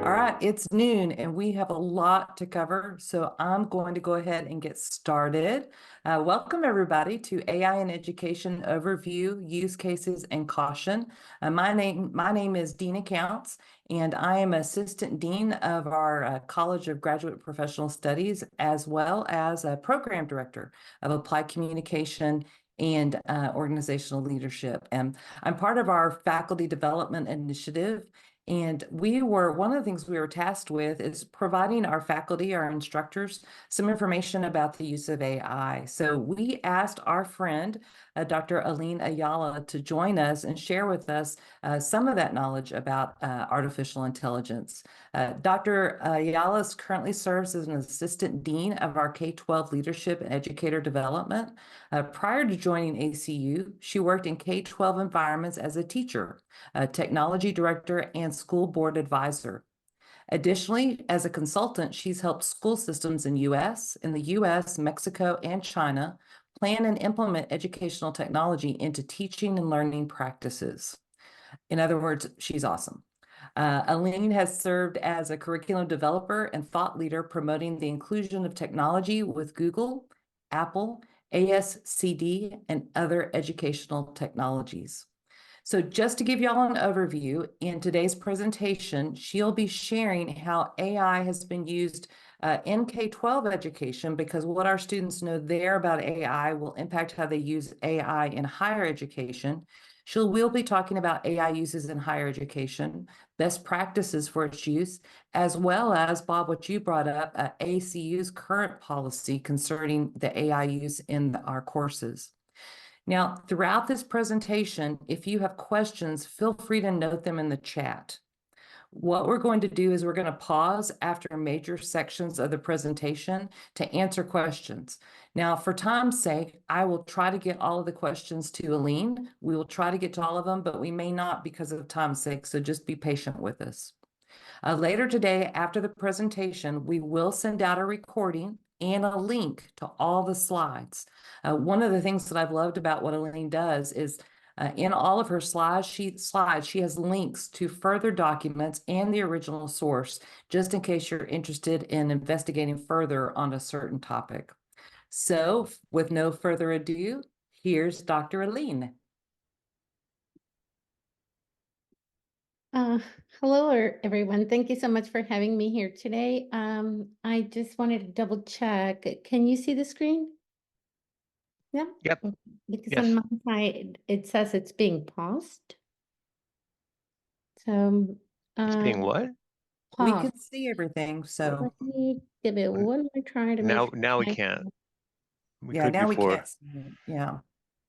All right, it's noon and we have a lot to cover, so I'm going to go ahead and get started. Welcome everybody to AI in Education Overview, Use Cases, and Caution. My name is Dina Counts, and I am Assistant Dean of our College of Graduate Professional Studies, as well as a Program Director of Applied Communication and Organizational Leadership. And I'm part of our Faculty Development Initiative. And one of the things we were tasked with is providing our faculty, our instructors, some information about the use of AI. So we asked our friend, Dr. Alline Ayala, to join us and share with us some of that knowledge about artificial intelligence. Dr. Ayala currently serves as an assistant dean of our K-12 leadership and educator development. Prior to joining ACU, she worked in K-12 environments as a teacher, a technology director, and school board advisor. Additionally, as a consultant, she's helped school systems in the US, Mexico, and China plan and implement educational technology into teaching and learning practices. In other words, she's awesome. Alline has served as a curriculum developer and thought leader promoting the inclusion of technology with Google, Apple, ASCD, and other educational technologies. So just to give y'all an overview, in today's presentation, she'll be sharing how AI has been used in K-12 education, because what our students know there about AI will impact how they use AI in higher education. We'll be talking about AI uses in higher education, best practices for its use, as well as, Bob, what you brought up, ACU's current policy concerning the AI use in our courses. Now, throughout this presentation, if you have questions, feel free to note them in the chat. What we're going to do is we're going to pause after major sections of the presentation to answer questions. Now, for time's sake, I will try to get all of the questions to Alline. We will try to get to all of them, but we may not because of time's sake, so just be patient with us. Later today, after the presentation, we will send out a recording and a link to all the slides. One of the things that I've loved about what Alline does is in all of her slides, she has links to further documents and the original source, just in case you're interested in investigating further on a certain topic. So with no further ado, here's Dr. Alline. Hello, everyone. Thank you so much for having me here today. I just wanted to double check. Can you see the screen? Yeah? Yep. Because Yes. on my side, it says it's being paused. So, It's being what? We paused. can see everything, so Let me give it one more try to Now make sure we can't. We yeah, could now we before. can't see it. Yeah.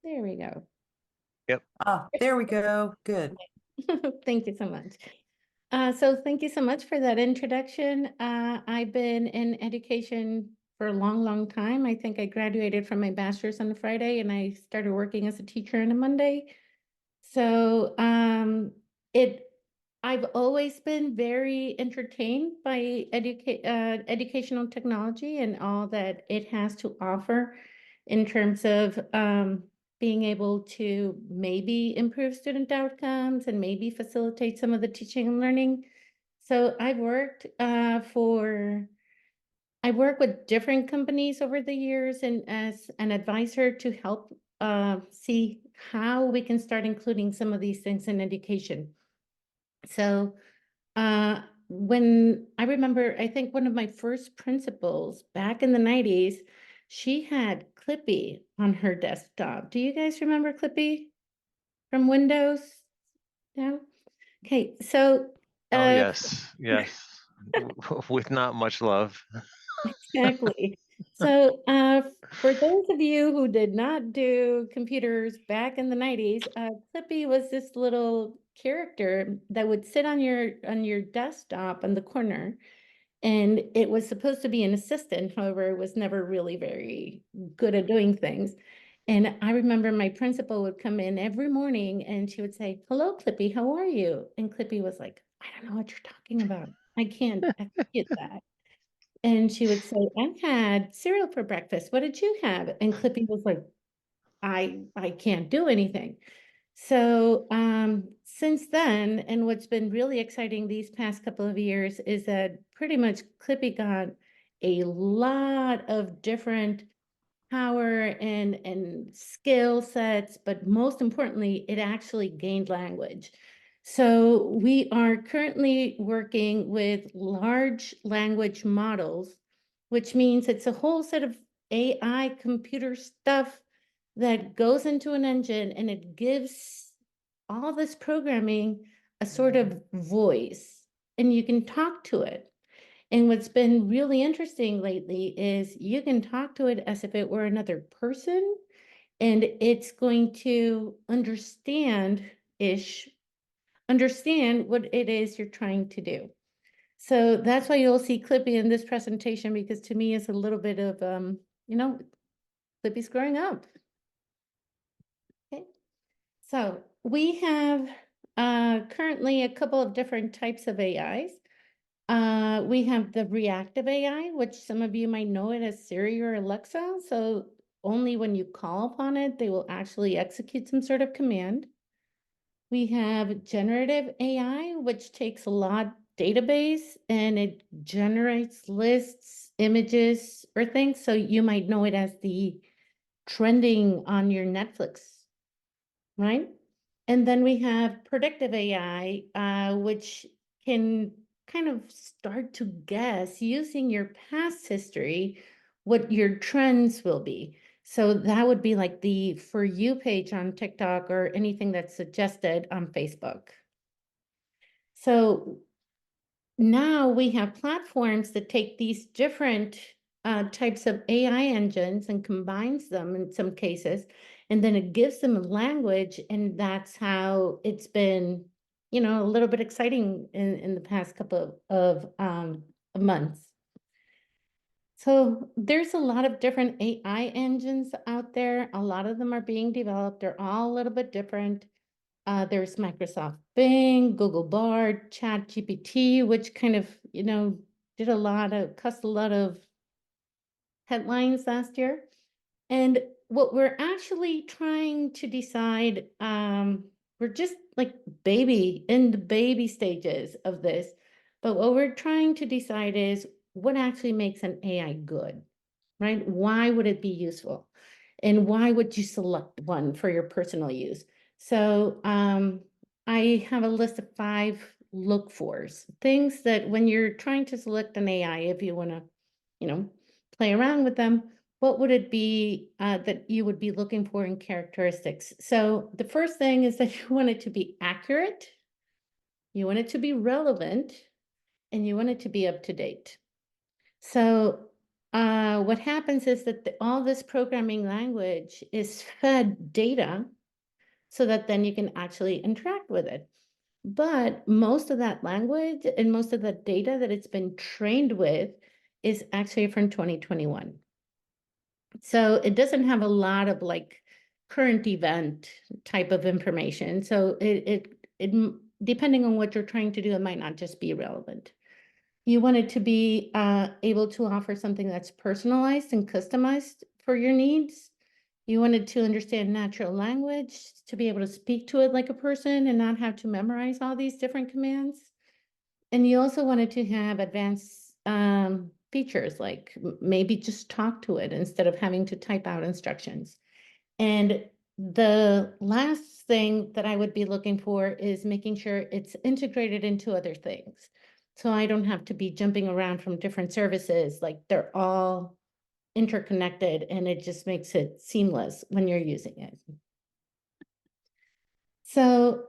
There we go. Yep. Ah, there we go. Good. Thank you so much. So thank you so much for that introduction. I've been in education for a long, long time. I think I graduated from my bachelor's on a Friday and I started working as a teacher on a Monday. So I've always been very entertained by educational technology and all that it has to offer in terms of being able to maybe improve student outcomes and maybe facilitate some of the teaching and learning. So I've worked I work with different companies over the years and as an advisor to help see how we can start including some of these things in education. So when I remember, I think one of my first principals back in the 90s, she had Clippy on her desktop. Do you guys remember Clippy from Windows? Yeah. Okay, so Oh, yes. Yes. With not much love. exactly. So for those of you who did not do computers back in the 90s, Clippy was this little character that would sit on your desktop in the corner. And it was supposed to be an assistant, however, it was never really very good at doing things. And I remember my principal would come in every morning and she would say, "Hello, Clippy, how are you?" And Clippy was like, "I don't know what you're talking about. I can't get that." And she would say, "I had cereal for breakfast. What did you have?" And Clippy was like, I can't do anything. So since then, and what's been really exciting these past couple of years is that pretty much Clippy got a lot of different power and skill sets, but most importantly, it actually gained language. So we are currently working with large language models, which means it's a whole set of AI computer stuff that goes into an engine, and it gives all this programming a sort of voice, and you can talk to it. And what's been really interesting lately is you can talk to it as if it were another person, and it's going to understand what it is you're trying to do. So that's why you'll see Clippy in this presentation, because to me it's a little bit of, Clippy's growing up. Okay. So we have currently a couple of different types of AIs. We have the reactive AI, which some of you might know it as Siri or Alexa. So only when you call upon it, they will actually execute some sort of command. We have generative AI, which takes a lot database and it generates lists, images, or things. So you might know it as the trending on your Netflix, right? And then we have predictive AI, which can kind of start to guess using your past history what your trends will be. So that would be like the For You page on TikTok or anything that's suggested on Facebook. So now we have platforms that take these different types of AI engines and combines them in some cases, and then it gives them a language, and that's how it's been, a little bit exciting in the past couple of months. So there's a lot of different AI engines out there. A lot of them are being developed. They're all a little bit different. There's Microsoft Bing, Google Bard, ChatGPT, which kind of, caused a lot of headlines last year. And what we're actually trying to decide, we're just like in the baby stages of this, but what we're trying to decide is what actually makes an AI good, right? Why would it be useful? And why would you select one for your personal use? So I have a list of 5 look-fors, things that when you're trying to select an AI, if you want to, play around with them, what would it be that you would be looking for in characteristics? So the first thing is that you want it to be accurate, you want it to be relevant, and you want it to be up to date. So what happens is that all this programming language is fed data so that then you can actually interact with it. But most of that language and most of the data that it's been trained with is actually from 2021. So it doesn't have a lot of like current event type of information. So it depending on what you're trying to do, it might not just be relevant. You want it to be able to offer something that's personalized and customized for your needs. You want it to understand natural language, to be able to speak to it like a person and not have to memorize all these different commands. And you also want it to have advanced features, like maybe just talk to it instead of having to type out instructions. And the last thing that I would be looking for is making sure it's integrated into other things. So I don't have to be jumping around from different services, like they're all interconnected, and it just makes it seamless when you're using it. So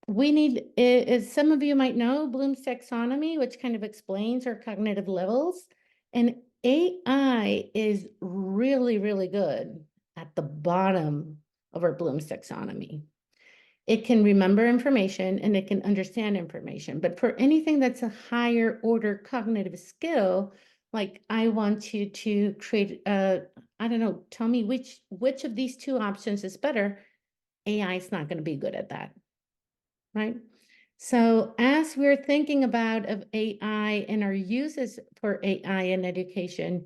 we need, as some of you might know, Bloom's taxonomy, which kind of explains our cognitive levels. And AI is really, really good at the bottom of our Bloom's taxonomy. It can remember information and it can understand information. But for anything that's a higher order cognitive skill, like I want you to create I don't know, tell me which of these 2 options is better, AI is not going to be good at that, right? So as we're thinking about of AI and our uses for AI in education,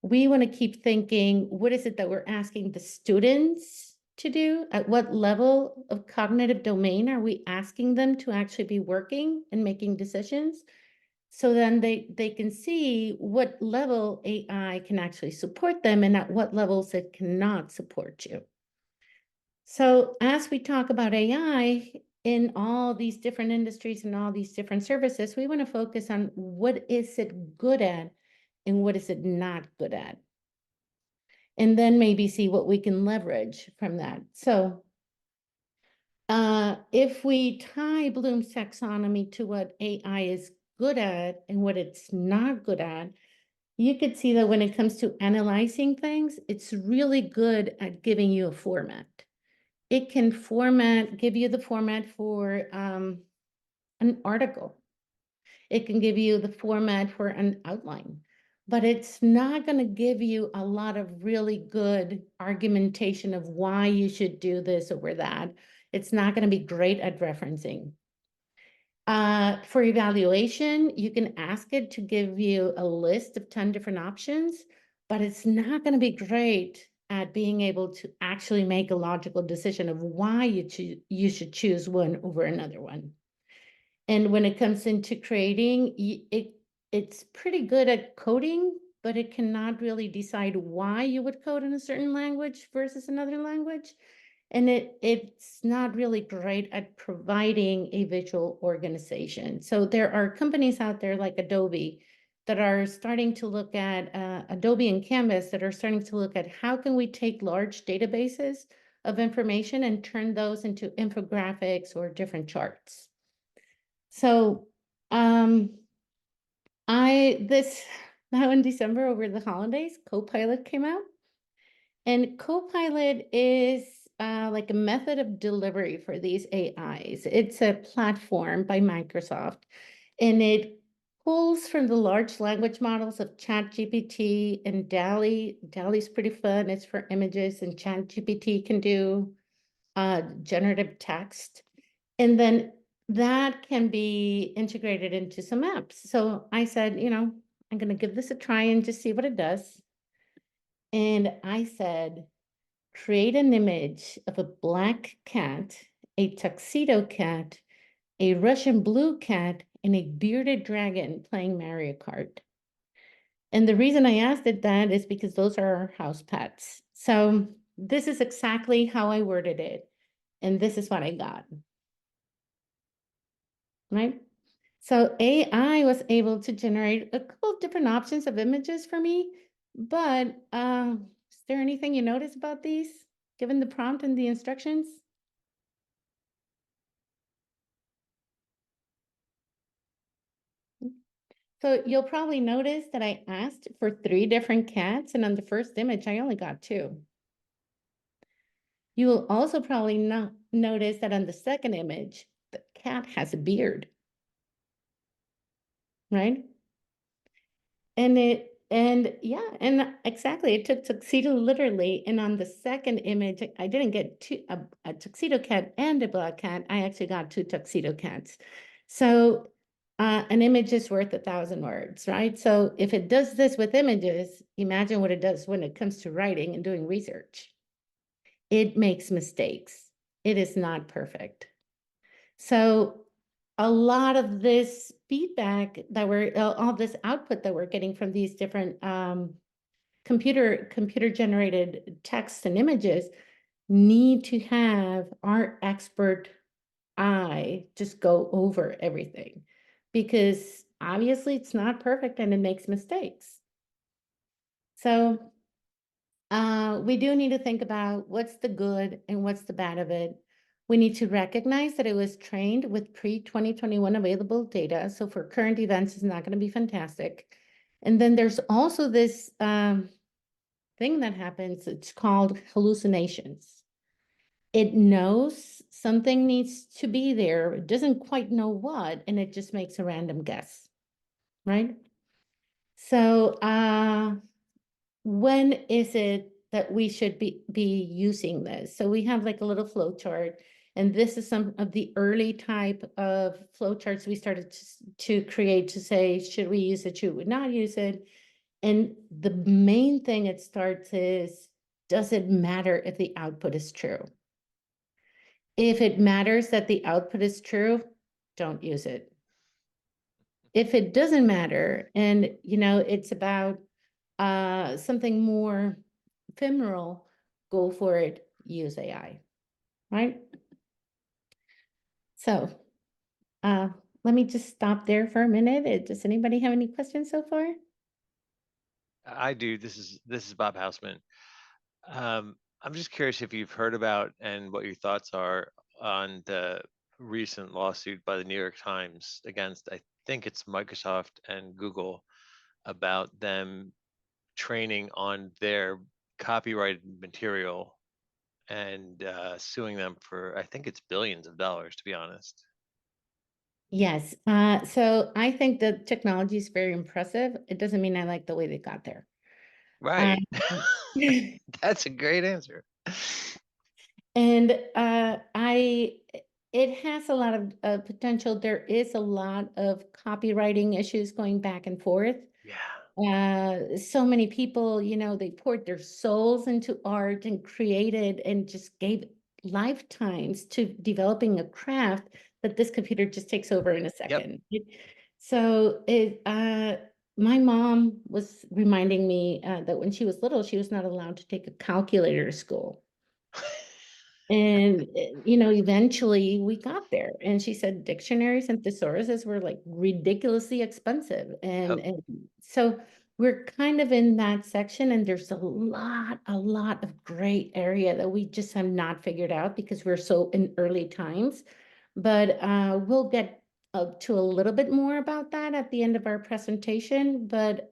we want to keep thinking, what is it that we're asking the students to do? At what level of cognitive domain are we asking them to actually be working and making decisions? So then they can see what level AI can actually support them and at what levels it cannot support you. So as we talk about AI in all these different industries and all these different services, we want to focus on what is it good at and what is it not good at. And then maybe see what we can leverage from that. So if we tie Bloom's taxonomy to what AI is good at and what it's not good at, you could see that when it comes to analyzing things, it's really good at giving you a format. It can give you the format for an article. It can give you the format for an outline, but it's not going to give you a lot of really good argumentation of why you should do this or that. It's not going to be great at referencing. For evaluation, you can ask it to give you a list of 10 different options, but it's not going to be great at being able to actually make a logical decision of why you should choose one over another one. And when it comes into creating, it's pretty good at coding, but it cannot really decide why you would code in a certain language versus another language. And it's not really great at providing a visual organization. So there are companies out there like Adobe that are starting to look at Adobe and Canvas that are starting to look at how can we take large databases of information and turn those into infographics or different charts. So now in December over the holidays, Copilot came out. And Copilot is like a method of delivery for these AIs. It's a platform by Microsoft, and it pulls from the large language models of ChatGPT and DALL-E. DALL-E's pretty fun. It's for images, and ChatGPT can do generative text. And then that can be integrated into some apps. So I said, I'm going to give this a try and just see what it does. And I said, create an image of a black cat, a tuxedo cat, a Russian blue cat, and a bearded dragon playing Mario Kart. And the reason I asked it that is because those are our house pets. So this is exactly how I worded it. And this is what I got. Right? So AI was able to generate a couple of different options of images for me, but is there anything you notice about these, given the prompt and the instructions? So you'll probably notice that I asked for 3 different cats, and on the first image, I only got 2. You will also probably notice that on the second image, the cat has a beard, right? And exactly, it took tuxedo literally, and on the second image, I didn't get a tuxedo cat and a black cat. I actually got 2 tuxedo cats. So an image is worth 1,000 words, right? So if it does this with images, imagine what it does when it comes to writing and doing research. It makes mistakes. It is not perfect. So a lot of this feedback that all this output that we're getting from these different computer generated texts and images need to have our expert eye just go over everything, because obviously it's not perfect and it makes mistakes. So we do need to think about what's the good and what's the bad of it. We need to recognize that it was trained with pre-2021 available data. So for current events, it's not going to be fantastic. And then there's also this thing that happens. It's called hallucinations. It knows something needs to be there. It doesn't quite know what, and it just makes a random guess, right? So when is it that we should be using this? So we have like a little flow chart, and this is some of the early type of flow charts we started to create to say, should we use it, should we not use it? And the main thing it starts is does it matter if the output is true? If it matters that the output is true, don't use it. If it doesn't matter, and it's about something more ephemeral, go for it, use AI, right? So let me just stop there for a minute. Does anybody have any questions so far? I do. This is Bob Houseman. I'm just curious if you've heard about and what your thoughts are on the recent lawsuit by the New York Times against, I think it's Microsoft and Google, about them training on their copyrighted material and suing them for, I think it's billions of dollars, to be honest. Yes. So I think the technology is very impressive. It doesn't mean I like the way they got there. Right. That's a great answer. And it has a lot of potential. There is a lot of copywriting issues going back and forth. Yeah. So many people, they poured their souls into art and created and just gave lifetimes to developing a craft that this computer just takes over in a second. So my mom was reminding me that when she was little, she was not allowed to take a calculator to school. And, eventually we got there. And she said dictionaries and thesauruses were like ridiculously expensive. Yep. And so we're kind of in that section, and there's a lot of gray area that we just have not figured out because we're so in early times. But we'll get to a little bit more about that at the end of our presentation. But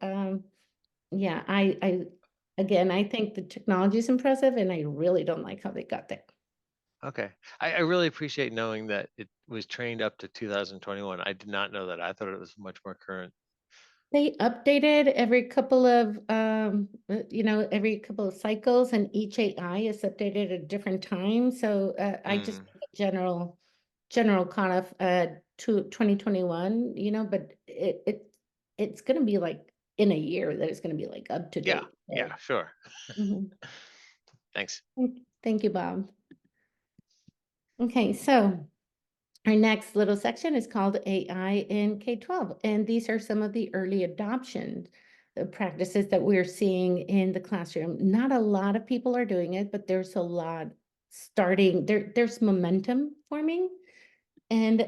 yeah, again, I think the technology is impressive, and I really don't like how they got there. Okay. I really appreciate knowing that it was trained up to 2021. I did not know that. I thought it was much more current. They updated every couple of every couple of cycles, and each AI is updated at different times. So I just general kind of to 2021, but it's going to be like in a year that it's going to be like up to Yeah. date. Yeah, sure. Mhm. Thanks. Thank you, Bob. Okay, so our next little section is called AI in K-12, and these are some of the early adoption practices that we're seeing in the classroom. Not a lot of people are doing it, but there's a lot starting. There's momentum forming. And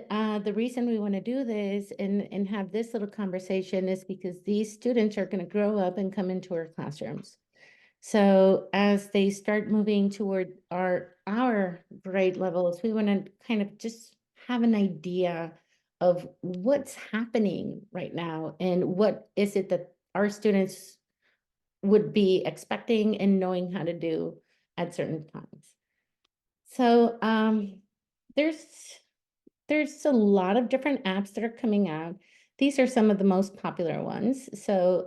the reason we want to do this and have this little conversation is because these students are going to grow up and come into our classrooms. So as they start moving toward our grade levels, we want to kind of just have an idea of what's happening right now and what is it that our students would be expecting and knowing how to do at certain times. So there's a lot of different apps that are coming out. These are some of the most popular ones. So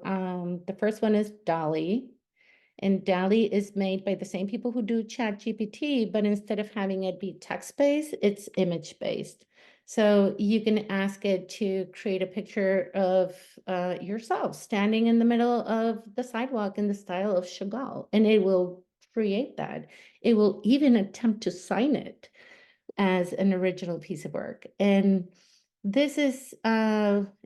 the first one is Dolly. And DALL-E is made by the same people who do ChatGPT, but instead of having it be text-based, it's image-based. So you can ask it to create a picture of yourself standing in the middle of the sidewalk in the style of Chagall, and it will create that. It will even attempt to sign it as an original piece of work. And this is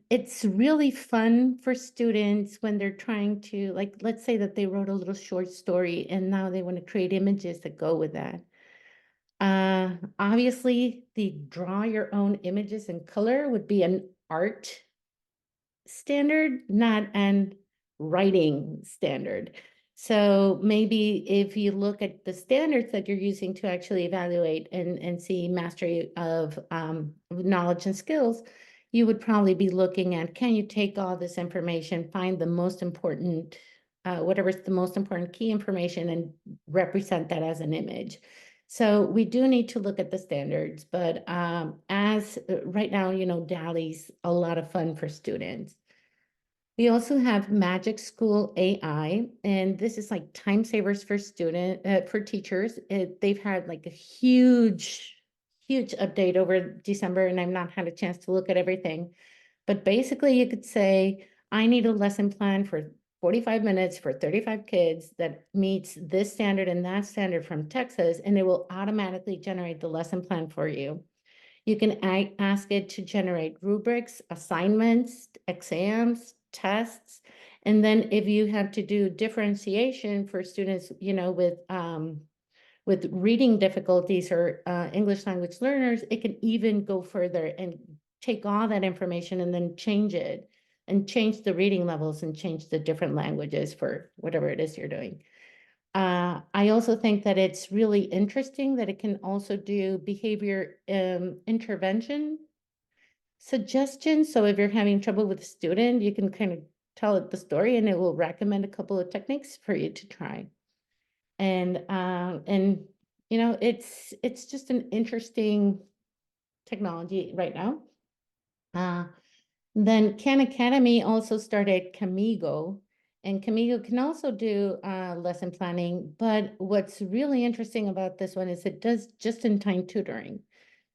it's really fun for students when they're trying to, like, let's say that they wrote a little short story and now they want to create images that go with that. Obviously, the draw your own images in color would be an art standard, not an writing standard. So maybe if you look at the standards that you're using to actually evaluate and see mastery of knowledge and skills, you would probably be looking at, can you take all this information, find the most important, whatever's the most important key information, and represent that as an image. So we do need to look at the standards, but as right now, DALL-E's a lot of fun for students. We also have Magic School AI, and this is like time savers for for teachers. They've had like a huge update over December, and I've not had a chance to look at everything. But basically, you could say, I need a lesson plan for 45 minutes for 35 kids that meets this standard and that standard from Texas, and it will automatically generate the lesson plan for you. You can ask it to generate rubrics, assignments, exams, tests. And then if you have to do differentiation for students, with reading difficulties or English language learners, it can even go further and take all that information and then change it and change the reading levels and change the different languages for whatever it is you're doing. I also think that it's really interesting that it can also do behavior intervention suggestions. So if you're having trouble with a student, you can kind of tell it the story and it will recommend a couple of techniques for you to try. And it's just an interesting technology right now. Then Khan Academy also started Camigo, and Camigo can also do lesson planning. But what's really interesting about this one is it does just-in-time tutoring.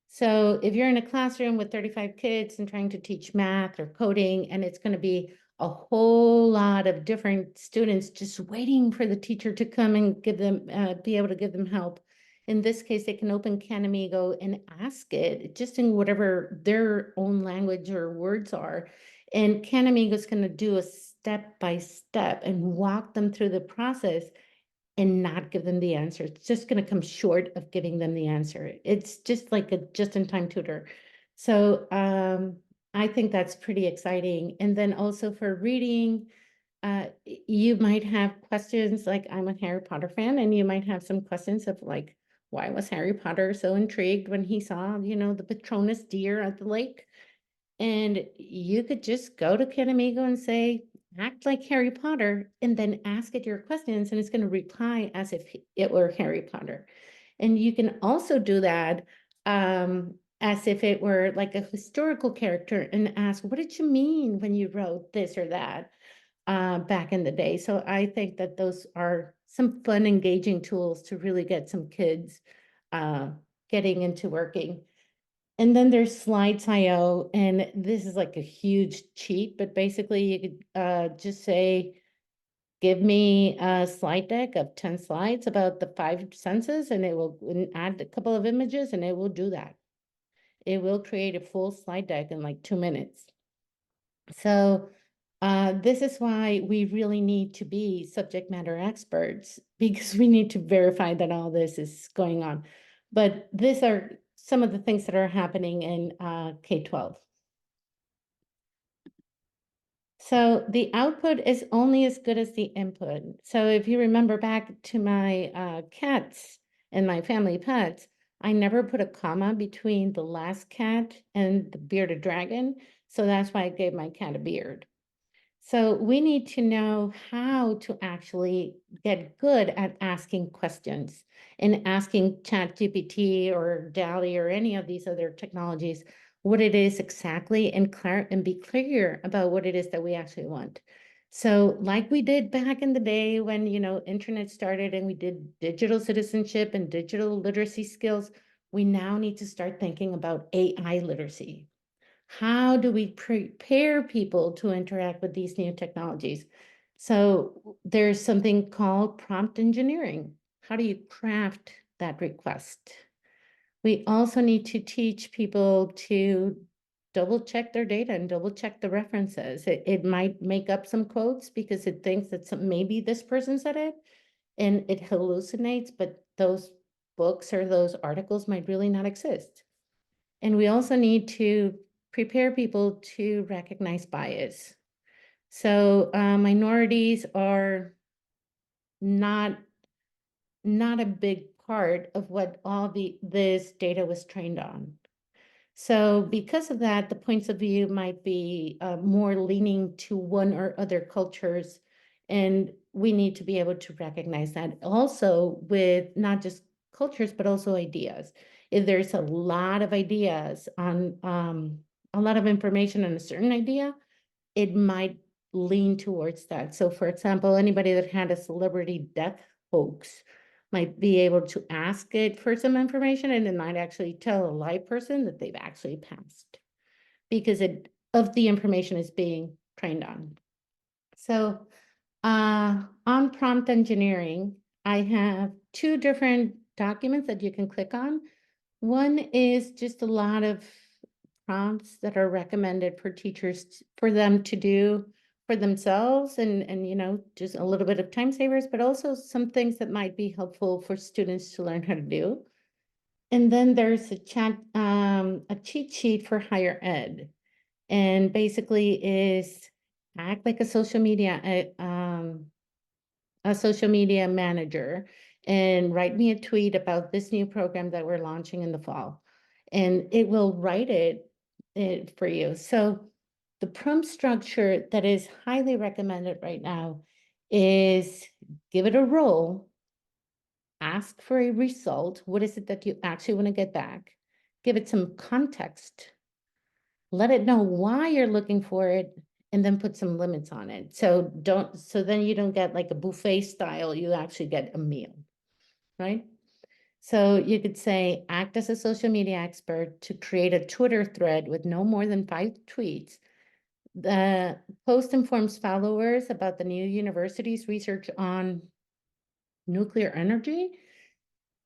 So if you're in a classroom with 35 kids and trying to teach math or coding, and it's going to be a whole lot of different students just waiting for the teacher to come and give them, be able to give them help. In this case, they can open Canamigo and ask it just in whatever their own language or words are. And Canamigo is going to do a step by step and walk them through the process and not give them the answer. It's just going to come short of giving them the answer. It's just like a just-in-time tutor. So I think that's pretty exciting. And then also for reading, you might have questions like, I'm a Harry Potter fan, and you might have some questions of like, why was Harry Potter so intrigued when he saw, the Patronus deer at the lake? And you could just go to Canamigo and say, act like Harry Potter, and then ask it your questions, and it's going to reply as if it were Harry Potter. And you can also do that as if it were like a historical character and ask, what did you mean when you wrote this or that back in the day? So I think that those are some fun, engaging tools to really get some kids getting into working. And then there's Slides.io, and this is like a huge cheat, but basically you could just say, give me a slide deck of 10 slides about the 5 senses, and it will add a couple of images, and it will do that. It will create a full slide deck in like 2 minutes. So this is why we really need to be subject matter experts, because we need to verify that all this is going on. But these are some of the things that are happening in K-12. So the output is only as good as the input. So if you remember back to my cats and my family pets, I never put a comma between the last cat and the bearded dragon. So that's why I gave my cat a beard. So we need to know how to actually get good at asking questions and asking ChatGPT or DALL-E or any of these other technologies what it is exactly, and be clear about what it is that we actually want. So like we did back in the day when, internet started and we did digital citizenship and digital literacy skills, we now need to start thinking about AI literacy. How do we prepare people to interact with these new technologies? So there's something called prompt engineering. How do you craft that request? We also need to teach people to double check their data and double check the references. It might make up some quotes because it thinks that maybe this person said it and it hallucinates, but those books or those articles might really not exist. And we also need to prepare people to recognize bias. So minorities are not a big part of what all this data was trained on. So because of that, the points of view might be more leaning to one or other cultures, and we need to be able to recognize that also with not just cultures, but also ideas. If there's a lot of ideas on a lot of information on a certain idea, it might lean towards that. So for example, anybody that had a celebrity death hoax might be able to ask it for some information, and it might actually tell a live person that they've actually passed because of the information is being trained on. So On prompt engineering, I have two different documents that you can click on. One is just a lot of prompts that are recommended for teachers for them to do for themselves and just a little bit of time savers, but also some things that might be helpful for students to learn how to do. And then there's a cheat sheet for higher ed, and basically is act like a social media manager and write me a tweet about this new program that we're launching in the fall. And it will write it for you. So the prompt structure that is highly recommended right now is give it a role, ask for a result. What is it that you actually want to get back? Give it some context. Let it know why you're looking for it, and then put some limits on it. So then you don't get like a buffet style, you actually get a meal, right? So you could say, act as a social media expert to create a Twitter thread with no more than 5 tweets. The post informs followers about the new university's research on nuclear energy,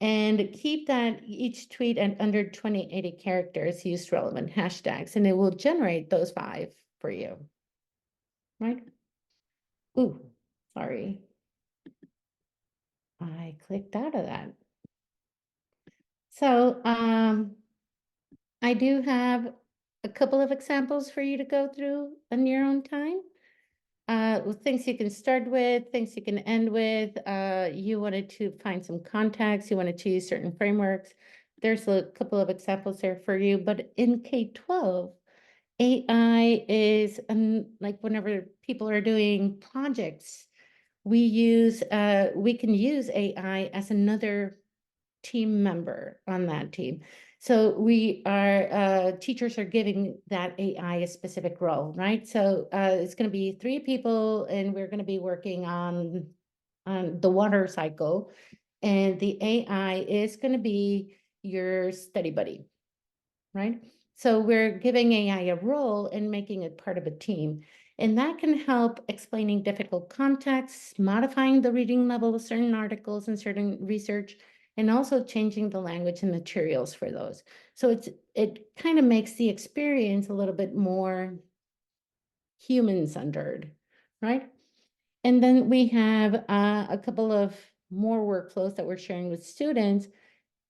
and keep that each tweet at under 2080 characters, use relevant hashtags, and it will generate those 5 for you, right? Ooh, sorry. I clicked out of that. So I do have a couple of examples for you to go through on your own time. With things you can start with, things you can end with. You wanted to find some context, you wanted to use certain frameworks. There's a couple of examples there for you, but in K-12, AI is like whenever people are doing projects, we can use AI as another team member on that team. So teachers are giving that AI a specific role, right? So it's going to be 3 people, and we're going to be working on the water cycle, and the AI is going to be your study buddy, right? So we're giving AI a role and making it part of a team. And that can help explaining difficult contexts, modifying the reading level of certain articles and certain research, and also changing the language and materials for those. So it kind of makes the experience a little bit more human-centered, right? And then we have a couple of more workflows that we're sharing with students.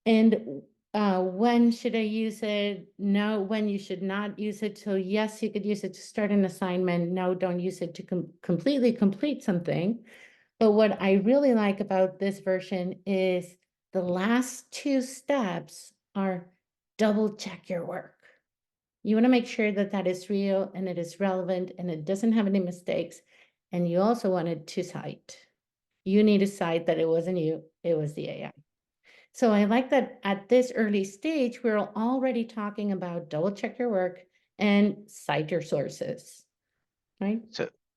And when should I use it? No, when you should not use it. So yes, you could use it to start an assignment. No, don't use it to completely complete something. But what I really like about this version is the last 2 steps are double check your work. You want to make sure that that is real and it is relevant and it doesn't have any mistakes. And you also want it to cite. You need to cite that it wasn't you, it was the AI. So I like that at this early stage, we're already talking about double check your work and cite your sources, right?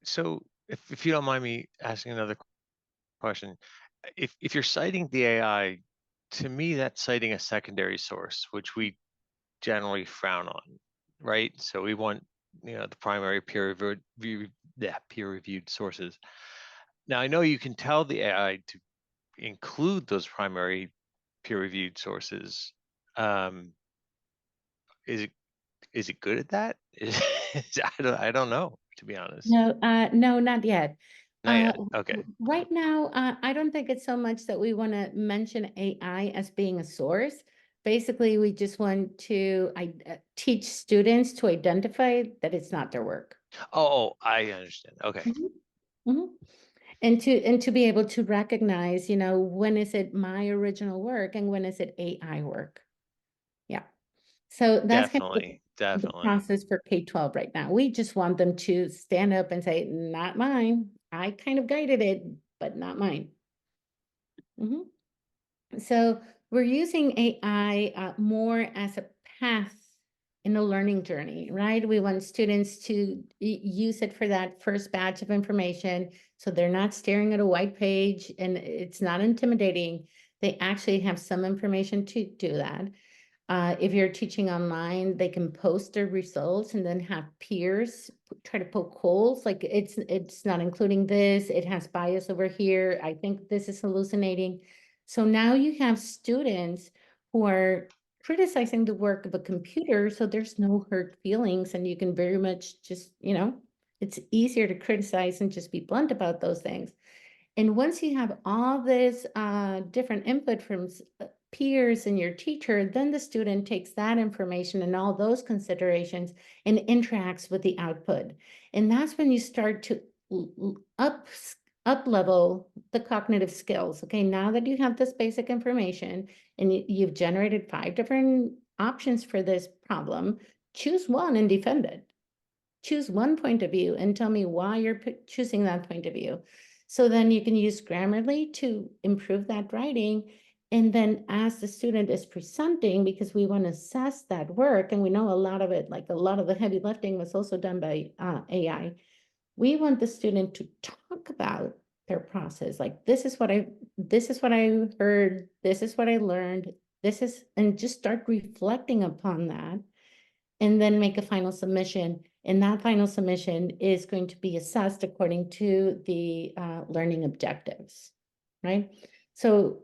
So if you don't mind me asking another question, if you're citing the AI, to me that's citing a secondary source, which we generally frown on, right? So we want the primary peer-reviewed sources. Now I know you can tell the AI to include those primary peer-reviewed sources. Is it good at that? I don't know, to be honest. No, not yet. Not yet. Okay. Right now, I don't think it's so much that we want to mention AI as being a source. Basically, we just want to teach students to identify that it's not their work. Oh, I understand. Okay. Mhm. Mhm. And to be able to recognize, when is it my original work and when is it AI work? Yeah. So that's kind of Definitely. the Definitely. process for K-12 right now. We just want them to stand up and say, not mine. I kind of guided it, but not mine. Mhm. So we're using AI more as a path in a learning journey, right? We want students to use it for that first batch of information, so they're not staring at a white page and it's not intimidating. They actually have some information to do that. If you're teaching online, they can post their results and then have peers try to poke holes, like it's not including this, it has bias over here, I think this is hallucinating. So now you have students who are criticizing the work of a computer, so there's no hurt feelings, and you can very much just, it's easier to criticize and just be blunt about those things. And once you have all this different input from peers and your teacher, then the student takes that information and all those considerations and interacts with the output. And that's when you start to up level the cognitive skills. Okay, now that you have this basic information and you've generated 5 different options for this problem, choose one and defend it. Choose one point of view and tell me why you're choosing that point of view. So then you can use Grammarly to improve that writing. And then as the student is presenting, because we want to assess that work, and we know a lot of it, like a lot of the heavy lifting was also done by AI, we want the student to talk about their process. Like, this is what I heard, this is what I learned, and just start reflecting upon that, and then make a final submission. And that final submission is going to be assessed according to the learning objectives, right? So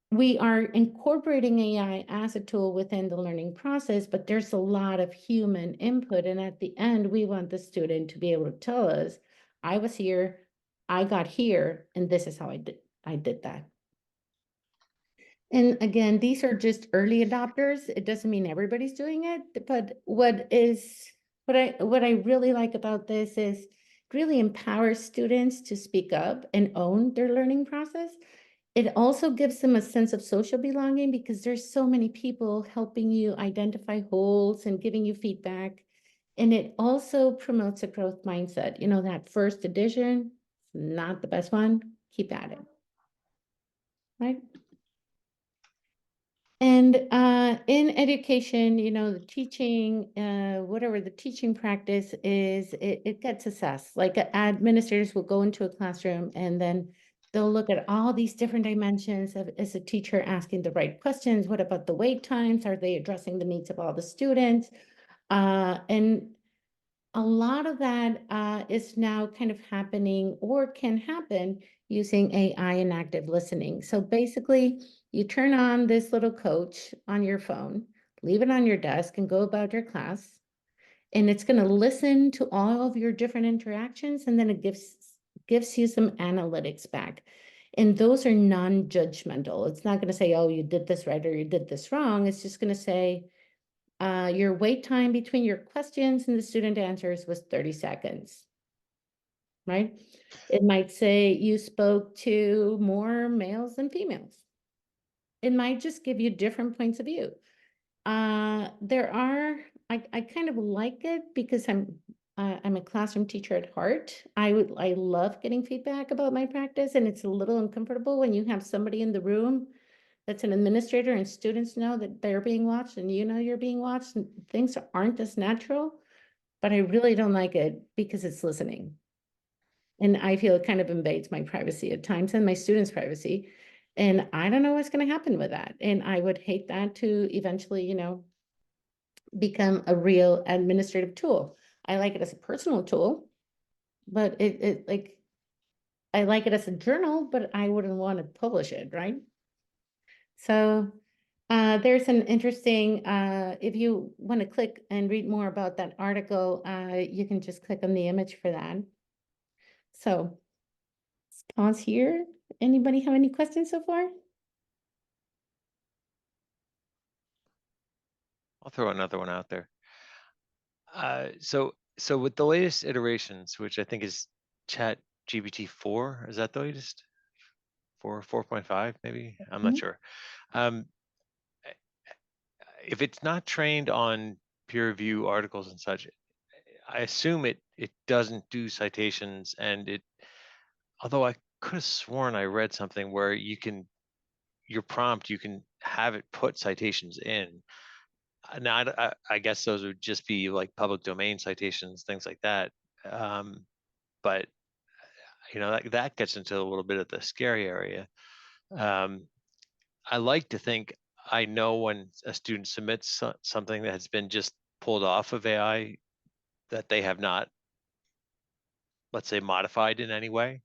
we are incorporating AI as a tool within the learning process, but there's a lot of human input. And at the end, we want the student to be able to tell us, I was here, I got here, and this is how I did that. And again, these are just early adopters. It doesn't mean everybody's doing it, but what I really like about this is it really empowers students to speak up and own their learning process. It also gives them a sense of social belonging because there's so many people helping you identify holes and giving you feedback. And it also promotes a growth mindset. That first edition, not the best one, keep at it, right? And in education, the teaching, whatever the teaching practice is, it gets assessed. Like administrators will go into a classroom and then they'll look at all these different dimensions of, is a teacher asking the right questions? What about the wait times? Are they addressing the needs of all the students? And a lot of that is now kind of happening or can happen using AI and active listening. So basically, you turn on this little coach on your phone, leave it on your desk, and go about your class. And it's going to listen to all of your different interactions, and then it gives you some analytics back. And those are non-judgmental. It's not going to say, oh, you did this right or you did this wrong. It's just going to say, your wait time between your questions and the student answers was 30 seconds, right? It might say you spoke to more males than females. It might just give you different points of view. I kind of like it because I'm a classroom teacher at heart. I love getting feedback about my practice, and it's a little uncomfortable when you have somebody in the room that's an administrator and students know that they're being watched and you're being watched, and things aren't as natural, but I really don't like it because it's listening. And I feel it kind of invades my privacy at times and my students' privacy. And I don't know what's going to happen with that. And I would hate that to eventually, become a real administrative tool. I like it as a personal tool, but I like it as a journal, but I wouldn't want to publish it, right? So there's an interesting, if you want to click and read more about that article, you can just click on the image for that. So let's pause here. Anybody have any questions so far? I'll throw another one out there. So with the latest iterations, which I think is ChatGPT 4, is that the latest? 4.5 maybe? I'm not sure. If it's not trained on peer review articles and such, I assume it doesn't do citations, and although I could have sworn I read something where your prompt, you can have it put citations in. Now, I guess those would just be like public domain citations, things like that. But that gets into a little bit of the scary area. I like to think I know when a student submits something that has been just pulled off of AI, that they have not let's say, modified in any way.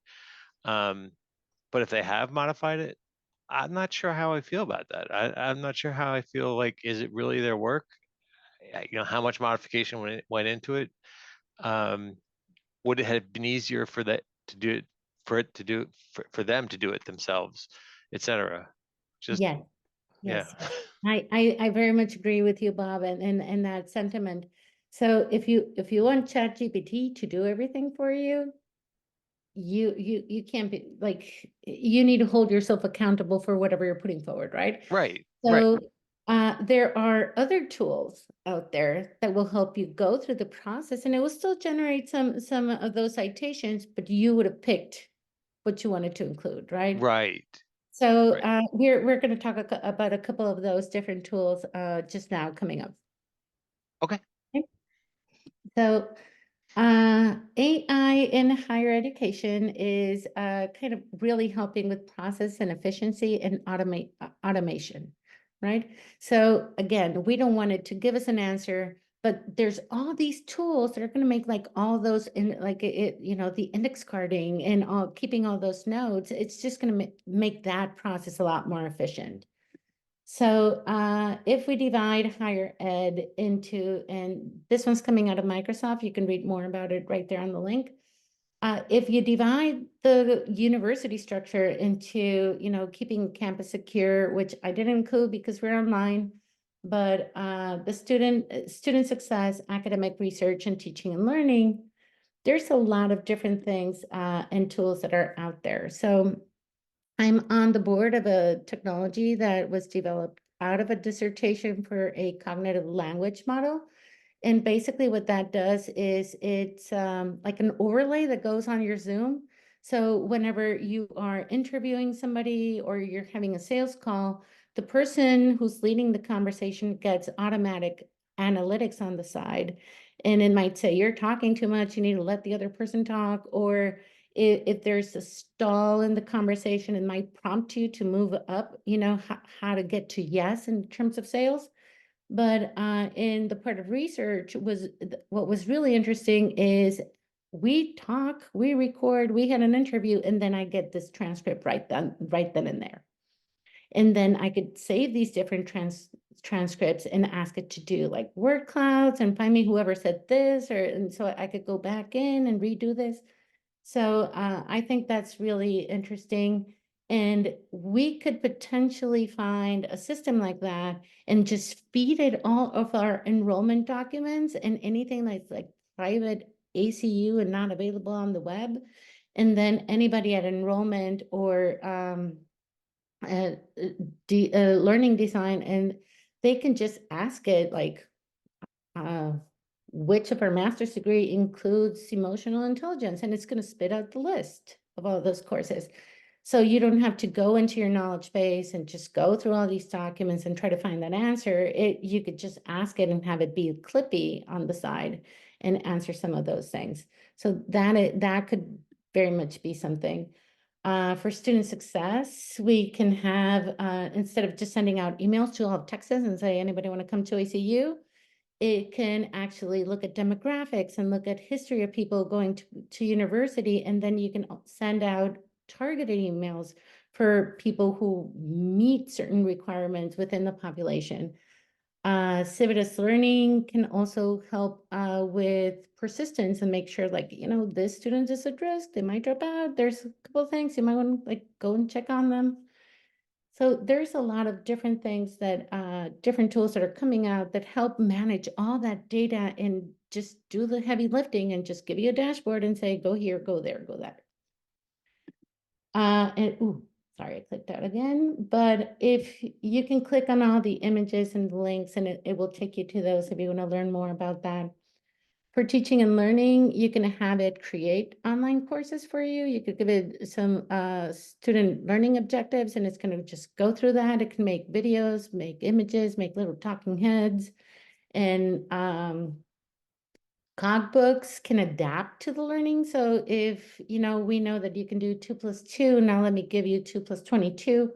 But if they have modified it, I'm not sure how I feel about that. I'm not sure how I feel. Like, is it really their work? How much modification went into it? Um, would it have been easier for that to do it, for them to do it themselves, etc.? Just Yes, yeah. yes, yes. I very much agree with you, Bob, and that sentiment. So if you want ChatGPT to do everything for you, you can't be like, you need to hold yourself accountable for whatever you're putting forward, right? Right. Right. So there are other tools out there that will help you go through the process, and it will still generate some of those citations, but you would have picked what you wanted to include, right? Right. So Right. we're going to talk about a couple of those different tools just now coming up. Okay. Okay. So AI in higher education is kind of really helping with process and efficiency and automation, right? So again, we don't want it to give us an answer, but there's all these tools that are going to make like all those in like it, the index carding and all keeping all those notes. It's just going to make that process a lot more efficient. So if we divide higher ed into, and this one's coming out of Microsoft, you can read more about it right there on the link. If you divide the university structure into, keeping campus secure, which I didn't include because we're online, but the student success, academic research, and teaching and learning, there's a lot of different things and tools that are out there. So I'm on the board of a technology that was developed out of a dissertation for a cognitive language model. And basically what that does is it's like an overlay that goes on your Zoom. So whenever you are interviewing somebody or you're having a sales call, the person who's leading the conversation gets automatic analytics on the side. And it might say, you're talking too much, you need to let the other person talk, or if there's a stall in the conversation, it might prompt you to move up, how to get to yes in terms of sales. But in the part of research what was really interesting is we talk, we record, we had an interview, and then I get this transcript right then and there. And then I could save these different transcripts and ask it to do like word clouds and find me whoever said this, and so I could go back in and redo this. So I think that's really interesting. And we could potentially find a system like that and just feed it all of our enrollment documents and anything that's like private ACU and not available on the web. And then anybody at enrollment or learning design, and they can just ask it like, uh, which of our master's degree includes emotional intelligence, and it's going to spit out the list of all those courses. So you don't have to go into your knowledge base and just go through all these documents and try to find that answer. You could just ask it and have it be clippy on the side and answer some of those things. So that could very much be something. For student success, we can have, instead of just sending out emails to all of Texas and say, anybody want to come to ACU? It can actually look at demographics and look at history of people going to university, and then you can send out targeted emails for people who meet certain requirements within the population. Civitas Learning can also help with persistence and make sure, like, this student is at risk, they might drop out. There's a couple of things you might want to like go and check on them. So there's a lot of different things that, different tools that are coming out that help manage all that data and just do the heavy lifting and just give you a dashboard and say, go here, go there, go that. Sorry, I clicked out again. But if you can click on all the images and the links, and it will take you to those if you want to learn more about that. For teaching and learning, you can have it create online courses for you. You could give it some student learning objectives, and it's going to just go through that. It can make videos, make images, make little talking heads. And Cogbooks can adapt to the learning. So if, we know that you can do 2 + 2, now let me give you 2 + 22.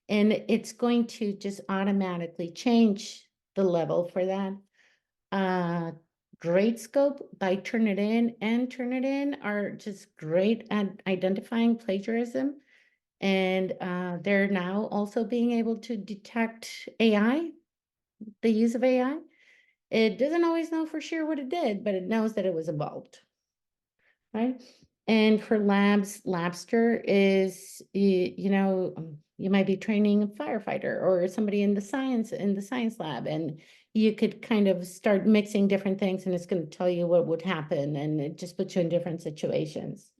And it's going to just automatically change the level for that. Gradescope by Turnitin and Turnitin are just great at identifying plagiarism. And they're now also being able to detect AI, the use of AI. It doesn't always know for sure what it did, but it knows that it was involved, right? And for labs, Labster is, you might be training a firefighter or somebody in the science lab, and you could kind of start mixing different things, and it's going to tell you what would happen, and it just puts you in different situations.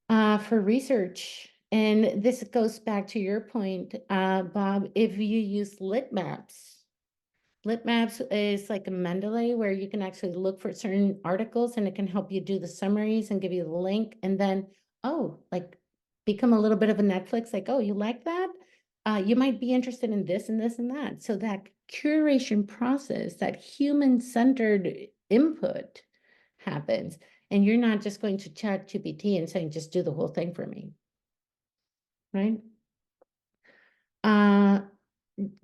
For research, and this goes back to your point, Bob, if you use lit maps is like a Mendeley where you can actually look for certain articles and it can help you do the summaries and give you the link. And then, like become a little bit of a Netflix, like, oh, you like that? You might be interested in this and this and that. So that curation process, that human-centered input happens. And you're not just going to ChatGPT and saying, just do the whole thing for me, right?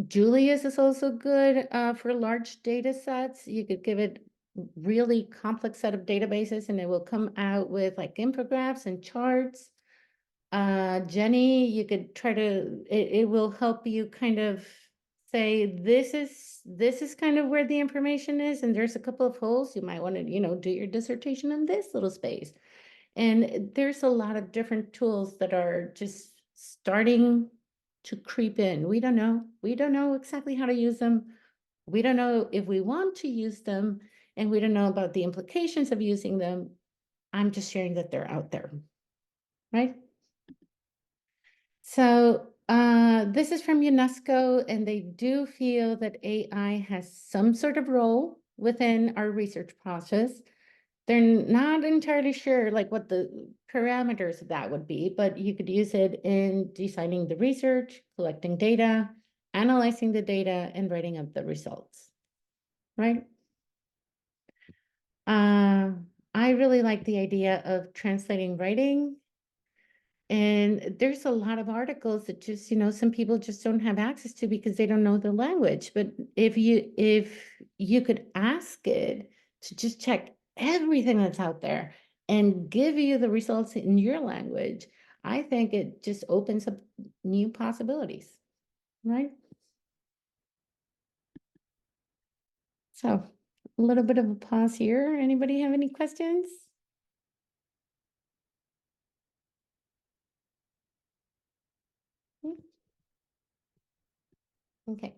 Julius is also good for large data sets. You could give it really complex set of databases and it will come out with like infographics and charts. Jenny, you could try to, it will help you kind of say, this is kind of where the information is, and there's a couple of holes. You might want to, do your dissertation in this little space. And there's a lot of different tools that are just starting to creep in. We don't know. We don't know exactly how to use them. We don't know if we want to use them, and we don't know about the implications of using them. I'm just sharing that they're out there, right? So this is from UNESCO, and they do feel that AI has some sort of role within our research process. They're not entirely sure like what the parameters of that would be, but you could use it in designing the research, collecting data, analyzing the data, and writing up the results, right? I really like the idea of translating writing. And there's a lot of articles that just, some people just don't have access to because they don't know the language. But if you could ask it to just check everything that's out there and give you the results in your language, I think it just opens up new possibilities, right? So a little bit of a pause here. Anybody have any questions? Okay,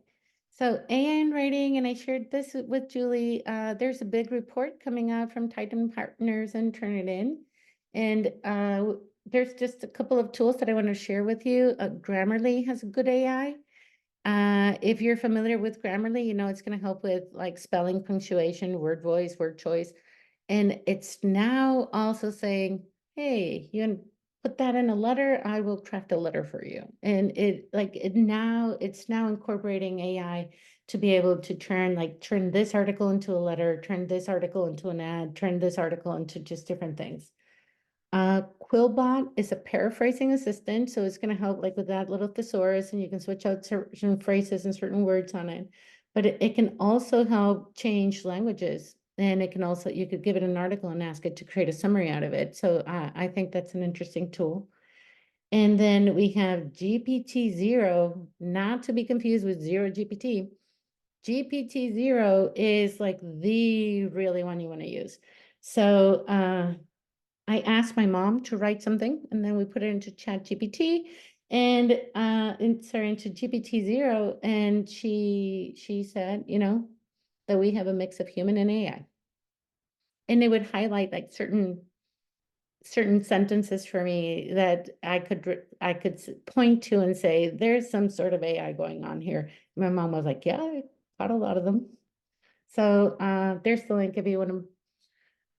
so AI in writing, and I shared this with Julie. There's a big report coming out from Titan Partners and Turnitin. And there's just a couple of tools that I want to share with you. Grammarly has a good AI. If you're familiar with Grammarly, it's going to help with like spelling, punctuation, word voice, word choice. And it's now also saying, hey, you can put that in a letter, I will craft a letter for you. And it's now incorporating AI to be able to turn this article into a letter, turn this article into an ad, turn this article into just different things. Quillbot is a paraphrasing assistant, so it's going to help like with that little thesaurus, and you can switch out certain phrases and certain words on it. But it can also help change languages, and it can also, you could give it an article and ask it to create a summary out of it. So I think that's an interesting tool. And then we have GPT-0, not to be confused with Zero GPT. GPT-0 is like the really one you want to use. So I asked my mom to write something, and then we put it into ChatGPT and into GPT-0, and she said, that we have a mix of human and AI. And it would highlight like certain sentences for me that I could point to and say, there's some sort of AI going on here. My mom was like, yeah, I caught a lot of them. So there's the link if you want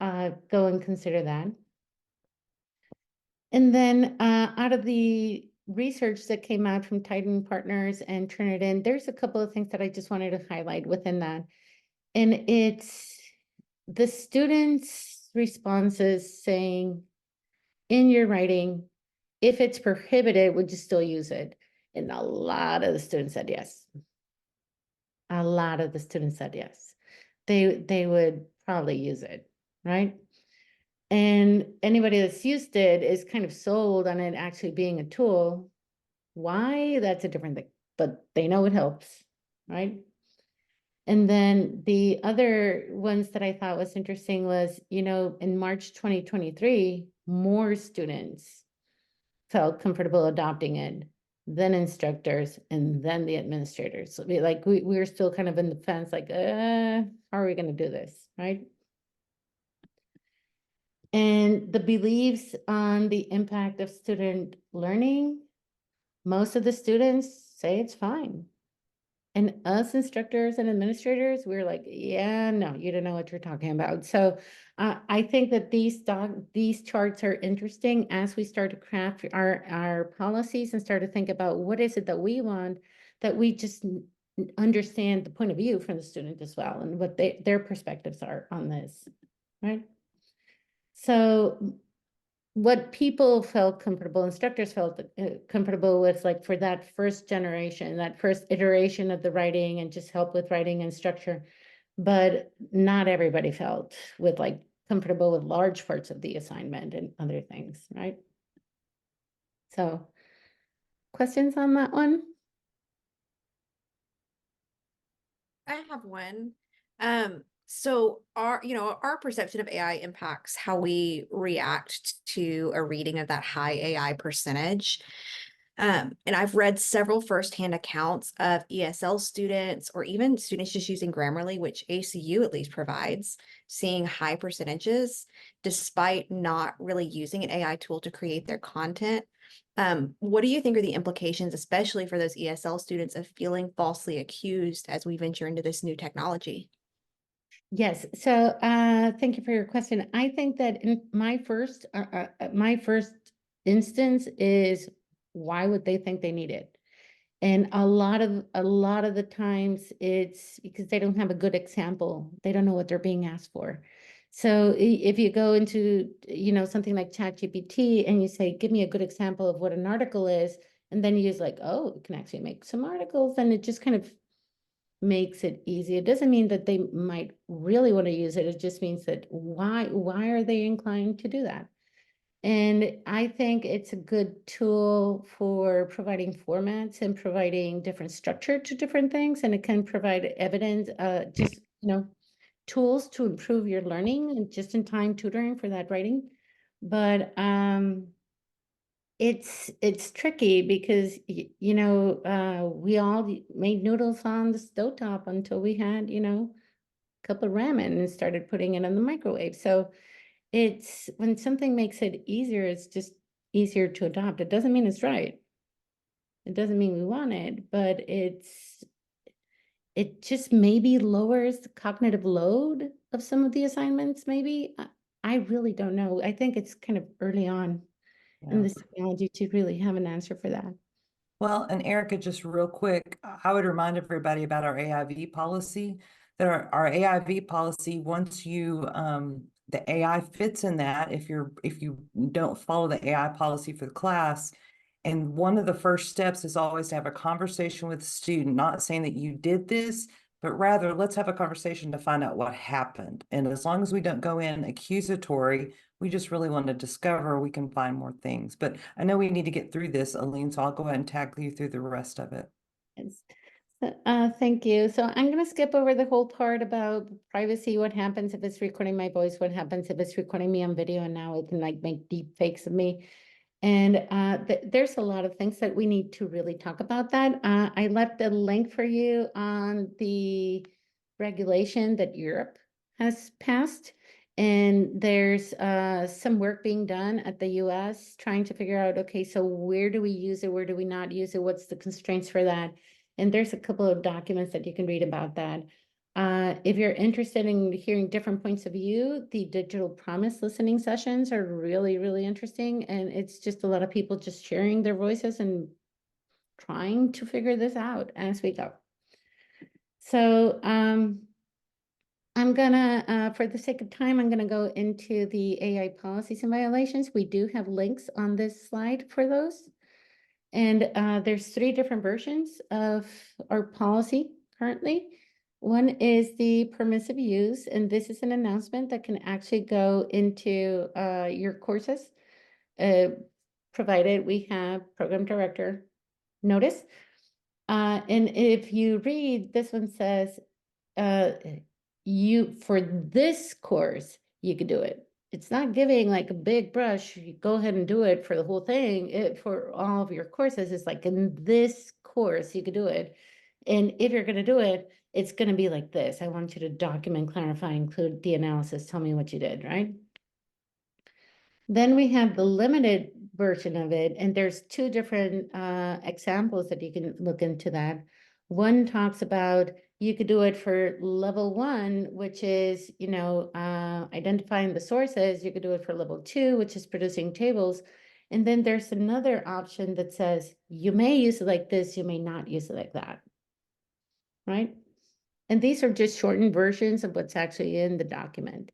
to go and consider that. And then out of the research that came out from Titan Partners and Turnitin, there's a couple of things that I just wanted to highlight within that. And it's the students' responses saying, in your writing, if it's prohibited, would you still use it? And a lot of the students said yes. A lot of the students said yes. they would probably use it, right? And anybody that's used it is kind of sold on it actually being a tool. Why? That's a different thing, but they know it helps, right? And then the other ones that I thought was interesting was, in March 2023, more students felt comfortable adopting it than instructors and then the administrators. So we were still kind of in the fence, like, how are we going to do this, right? And the beliefs on the impact of student learning, most of the students say it's fine. And us instructors and administrators, we're like, yeah, no, you don't know what you're talking about. So I think that these charts are interesting as we start to craft our policies and start to think about what is it that we want, that we just understand the point of view from the student as well and what their perspectives are on this, right? So what people felt comfortable, instructors felt comfortable with, like for that first generation, that first iteration of the writing and just help with writing and structure. But not everybody felt with like comfortable with large parts of the assignment and other things, right? So questions on that one? I have one. So our perception of AI impacts how we react to a reading of that high AI percentage. And I've read several firsthand accounts of ESL students or even students just using Grammarly, which ACU at least provides, seeing high percentages despite not really using an AI tool to create their content. What do you think are the implications, especially for those ESL students, of feeling falsely accused as we venture into this new technology? Yes. So thank you for your question. I think that in my first instance is, why would they think they need it? And a lot of the times it's because they don't have a good example. They don't know what they're being asked for. So if you go into, something like ChatGPT and you say, give me a good example of what an article is, and then you use like, oh, it can actually make some articles, and it just kind of makes it easy. It doesn't mean that they might really want to use it. It just means that why are they inclined to do that? And I think it's a good tool for providing formats and providing different structure to different things. And it can provide evidence, tools to improve your learning and just in time tutoring for that writing. But it's tricky because we all made noodles on the stovetop until we had a cup of ramen and started putting it in the microwave. So it's when something makes it easier, it's just easier to adopt. It doesn't mean it's right. It doesn't mean we want it, but it just maybe lowers the cognitive load of some of the assignments. Maybe I really don't know. I think it's kind of early on in this technology to really have an answer for that. Well, and Erica, just real quick, I would remind everybody about our AIV policy, that our AIV policy, once you, the AI fits in that, if you don't follow the AI policy for the class, and one of the first steps is always to have a conversation with the student, not saying that you did this, but rather let's have a conversation to find out what happened. And as long as we don't go in accusatory, we just really want to discover, we can find more things. But I know we need to get through this, Alline, so I'll go ahead and tackle you through the rest of it. Yes. So, thank you. So I'm going to skip over the whole part about privacy. What happens if it's recording my voice? What happens if it's recording me on video? And now it can like make deep fakes of me. And there's a lot of things that we need to really talk about that. I left a link for you on the regulation that Europe has passed. And there's some work being done at the US trying to figure out, okay, so where do we use it? Where do we not use it? What's the constraints for that? And there's a couple of documents that you can read about that. If you're interested in hearing different points of view, the digital promise listening sessions are really, really interesting. And it's just a lot of people just sharing their voices and trying to figure this out as we go. So I'm gonna, for the sake of time, I'm gonna go into the AI policies and violations. We do have links on this slide for those. And there's 3 different versions of our policy currently. One is the permissive use, and this is an announcement that can actually go into your courses, provided we have program director notice. And if you read, this one says, for this course, you could do it. It's not giving like a big brush, you go ahead and do it for the whole thing. For all of your courses, it's like in this course, you could do it. And if you're gonna do it, it's gonna be like this. I want you to document, clarify, include the analysis, tell me what you did, right? Then we have the limited version of it, and there's two different examples that you can look into that. One talks about you could do it for level 1, which is, identifying the sources. You could do it for level 2, which is producing tables. And then there's another option that says you may use it like this, you may not use it like that, right? And these are just shortened versions of what's actually in the document.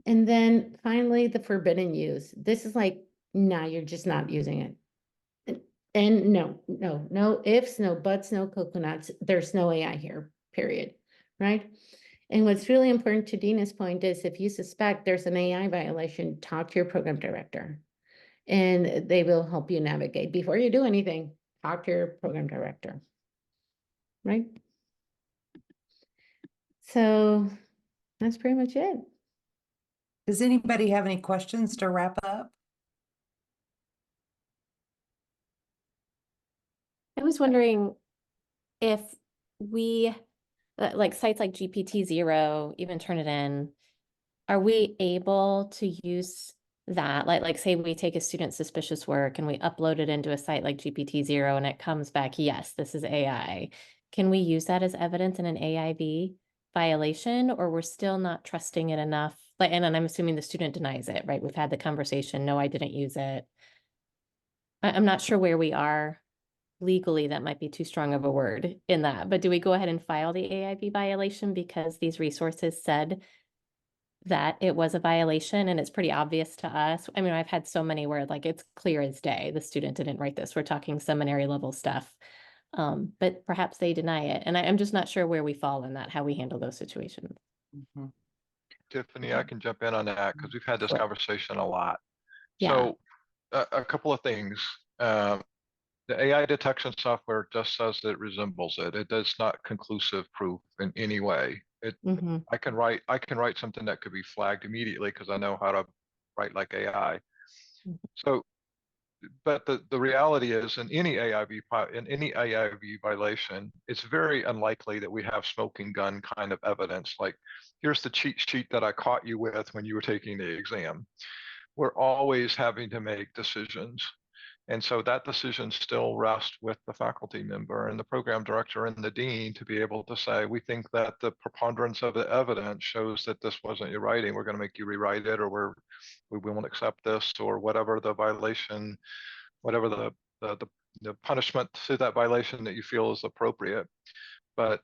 And then finally, the forbidden use. This is like, no, you're just not using it. And no ifs, no buts, no coconuts. There's no AI here, period, right? And what's really important to Dina's point is if you suspect there's an AI violation, talk to your program director and they will help you navigate. Before you do anything, talk to your program director, right? So that's pretty much it. Does anybody have any questions to wrap up? I was wondering if we, like sites like GPT-0, even Turnitin, are we able to use that? Like say we take a student's suspicious work and we upload it into a site like GPT-0 and it comes back, yes, this is AI. Can we use that as evidence in an AIV violation, or we're still not trusting it enough? Like, and I'm assuming the student denies it, right? We've had the conversation, no, I didn't use it. I'm not sure where we are legally. That might be too strong of a word in that, but do we go ahead and file the AIV violation because these resources said that it was a violation and it's pretty obvious to us? I mean, I've had so many where like it's clear as day the student didn't write this. We're talking seminary level stuff, but perhaps they deny it, and I'm just not sure where we fall in that, how we handle those situations. Mm-hmm. Tiffany, I can jump in on that because we've had this conversation a lot. Yeah. So a couple of things. The AI detection software just says that it resembles it. It does not conclusive proof in any way. I can write something that could be flagged immediately because I know how to write like AI. So, but the reality is in any AIV violation, it's very unlikely that we have smoking gun kind of evidence. Like, here's the cheat sheet that I caught you with when you were taking the exam. We're always having to make decisions. And so that decision still rests with the faculty member and the program director and the dean to be able to say, we think that the preponderance of the evidence shows that this wasn't your writing. We're going to make you rewrite it, or we won't accept this, or whatever the violation, whatever the punishment to that violation that you feel is appropriate. But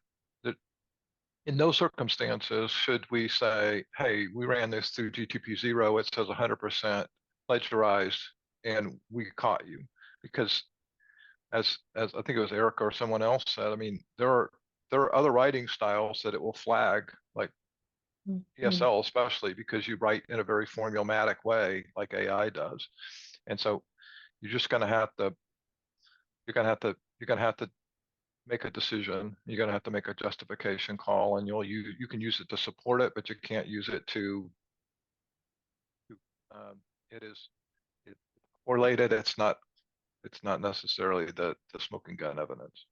in those circumstances, should we say, hey, we ran this through GTP-0, it says 100% plagiarized, and we caught you? Because as I think it was Erica or someone else said, I mean, there are other writing styles that it will flag, like ESL especially, because you write in a very formulaic way like AI does. And so you're just going to have to make a decision. You're going to have to make a justification call, and you can use it to support it, but you can't use it to it correlated. It's not necessarily the smoking gun evidence.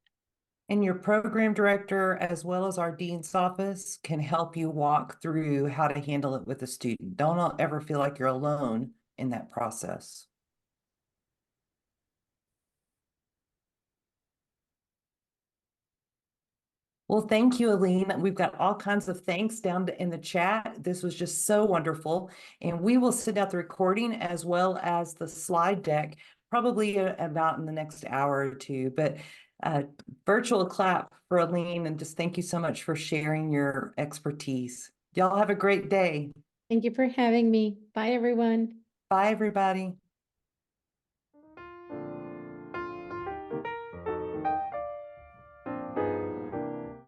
And your program director, as well as our dean's office, can help you walk through how to handle it with a student. Don't ever feel like you're alone in that process. Well, thank you, Alline. We've got all kinds of thanks down in the chat. This was just so wonderful. And we will send out the recording as well as the slide deck, probably about in the next hour or two. But virtual clap for Alline, and just thank you so much for sharing your expertise. Y'all have a great day. Thank you for having me. Bye, everyone. Bye, everybody.